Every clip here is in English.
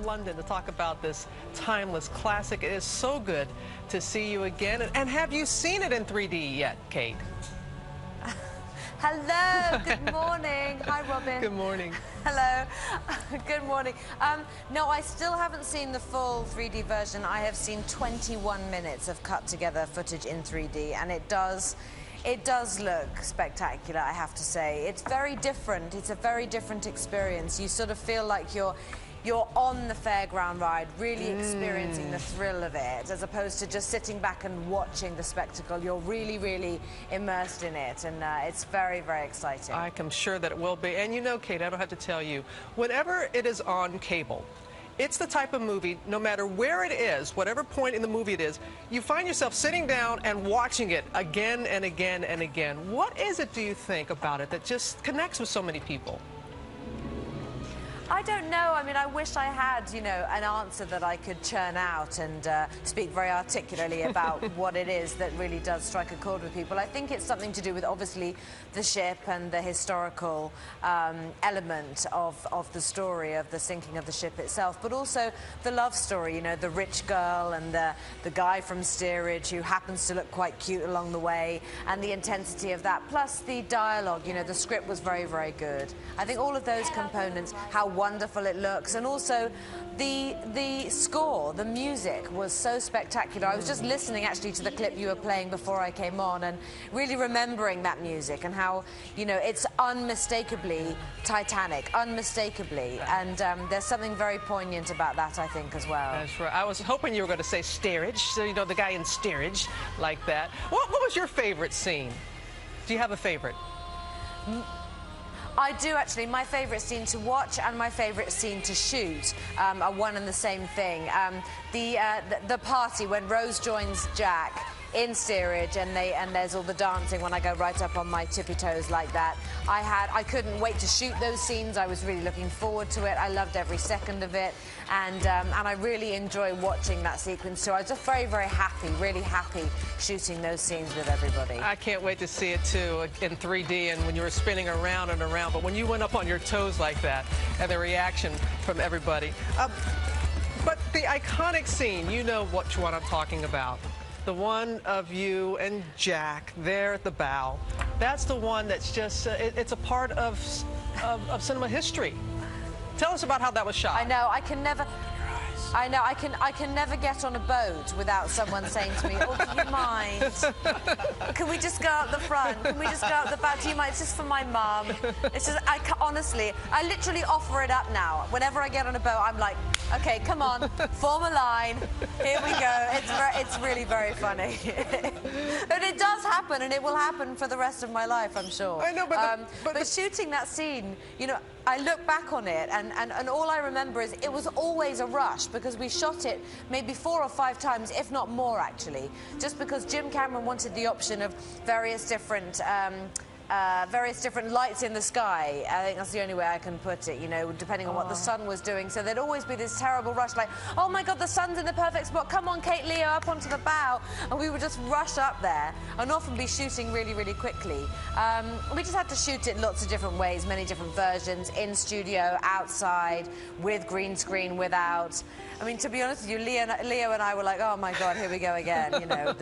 London to talk about this timeless classic. It is so good to see you again. And have you seen it in 3D yet, Kate? Hello, good morning. Hi, Robin. Good morning. Hello. Good morning. No, I still haven't seen the full 3D version. I have seen 21 minutes of cut together footage in 3D, and it does look spectacular, I have to say. It's very different. It's a very different experience. You sort of feel like you're on the fairground ride, really experiencing the thrill of it, as opposed to just sitting back and watching the spectacle. You're really, really immersed in it, and it's very, very exciting. I am sure that it will be. And you know, Kate, I don't have to tell you, whenever it is on cable, it's the type of movie, no matter where it is, whatever point in the movie it is, you find yourself sitting down and watching it again and again and again. What is it, do you think, about it that just connects with so many people? I don't know. I mean, I wish I had, you know, an answer that I could churn out and speak very articulately about what it is that really does strike a chord with people. I think it's something to do with, obviously, the ship and the historical element of the story of the sinking of the ship itself, but also the love story, you know, the rich girl and the guy from steerage who happens to look quite cute along the way, and the intensity of that, plus the dialogue. You know, the script was very, very good. I think all of those components, how wonderful it looks, and also the score, the music was so spectacular. I was just listening actually to the clip you were playing before I came on, and really remembering that music and how, you know, it's unmistakably Titanic, unmistakably, and there's something very poignant about that, I think, as well. That's right. I was hoping you were going to say steerage, so you know, the guy in steerage like that. What was your favorite scene? Do you have a favorite? I do, actually. My favourite scene to watch and my favourite scene to shoot are one and the same thing. The party when Rose joins Jack in steerage, and there's all the dancing when I go right up on my tippy toes like that. I couldn't wait to shoot those scenes. I was really looking forward to it. I loved every second of it, and I really enjoy watching that sequence too. I was just very, very happy, really happy shooting those scenes with everybody. I can't wait to see it too in 3D, and when you were spinning around and around, but when you went up on your toes like that and the reaction from everybody. But the iconic scene, you know which one I'm talking about. The one of you and Jack there at the bow. That's the one that's just, it's a part of cinema history. Tell us about how that was shot. I know, I can never get on a boat without someone saying to me, "Oh, do you mind? Can we just go out the front? Can we just go out the back? Do you mind? It's just for my mum." It's just, honestly, I literally offer it up now. Whenever I get on a boat, I'm like, "Okay, come on, form a line. Here we go." It's really very funny. But it does happen, and it will happen for the rest of my life, I'm sure. I know, but shooting that scene, you know, I look back on it, and all I remember is it was always a rush, because we shot it maybe 4 or 5 times, if not more, actually, just because Jim Cameron wanted the option of various different lights in the sky. I think that's the only way I can put it, you know, depending on what the sun was doing. So there'd always be this terrible rush, like, "Oh my God, the sun's in the perfect spot. Come on, Kate, Leo, up onto the bow." And we would just rush up there and often be shooting really, really quickly. We just had to shoot it lots of different ways, many different versions, in studio, outside, with green screen, without. I mean, to be honest with you, Leo and I were like, "Oh my God, here we go again," you know.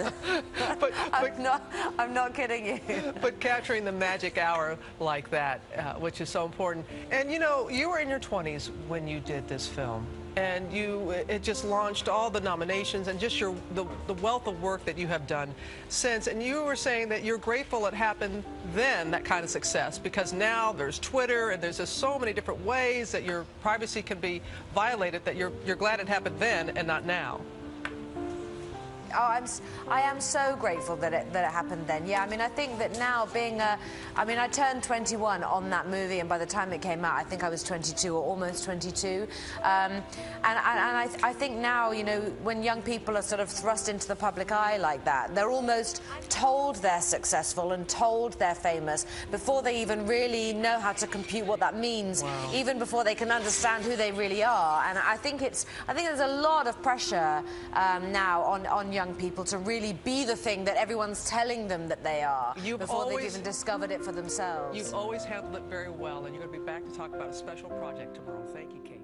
I'm not kidding you. But capturing the magic hour like that, which is so important. And you know, you were in your 20s when you did this film, and it just launched all the nominations and just the wealth of work that you have done since. And you were saying that you're grateful it happened then, that kind of success, because now there's Twitter and there's just so many different ways that your privacy can be violated, that you're glad it happened then and not now. Oh, I am so grateful that it happened then. Yeah, I mean, I think that now being I mean, I turned 21 on that movie, and by the time it came out, I think I was 22 or almost 22. And I think now, you know, when young people are sort of thrust into the public eye like that, they're almost told they're successful and told they're famous before they even really know how to compute what that means, even before they can understand who they really are. And I think there's a lot of pressure now on young people to really be the thing that everyone's telling them that they are before they've even discovered it for themselves. You've always handled it very well, and you're going to be back to talk about a special project tomorrow. Thank you, Kate.